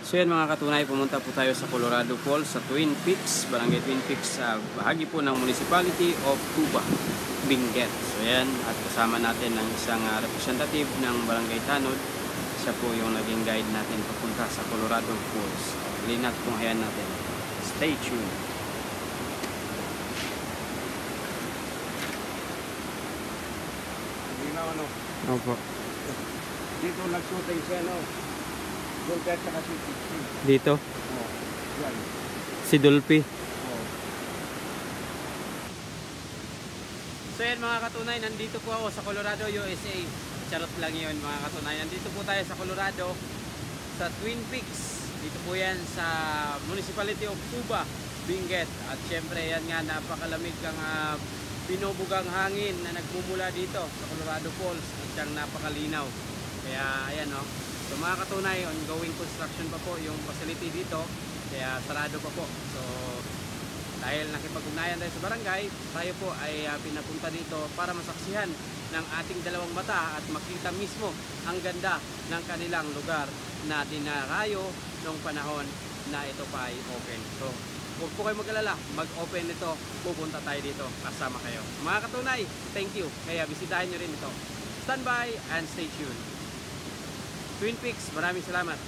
So yan mga katunay, pumunta po tayo sa Colorado Falls, sa Twin Peaks, Barangay Twin Peaks, sa bahagi po ng Municipality of Tuba, Benguet. So yan, at kasama natin ng isang representative ng Barangay Tanod. Siya po yung naging guide natin papunta sa Colorado Falls. Linat kung ayan natin. Stay tuned. Ano? Opo. Dito nag-shooting siya, no? Doon kahit sa kasi. Dito? Oo. Yan. Si Dolphy. Oo. So yan mga katunay, nandito po ako sa Colorado, USA. Charot lang yun mga katunay. Nandito po tayo sa Colorado, sa Twin Peaks. Dito po yan sa Municipality of Tuba, Benguet. At syempre yan nga, napakalamig ang binubugang hangin na nagmumula dito sa Colorado Falls at siyang napakalinaw. Kaya ayan o. So mga katunay, ongoing construction pa po yung facility dito. Kaya sarado pa po. So dahil nakipag-ugnayan tayo sa barangay, tayo po ay pinapunta dito para masaksihan ng ating dalawang mata at makita mismo ang ganda ng kanilang lugar na dinarayo noong panahon na ito pa ay open. So huwag po kayo mag-alala, mag-open nito, pupunta tayo dito, kasama kayo. Mga katunay, thank you. Kaya bisitahin nyo rin ito. Stand by and stay tuned. Twin Peaks, maraming salamat.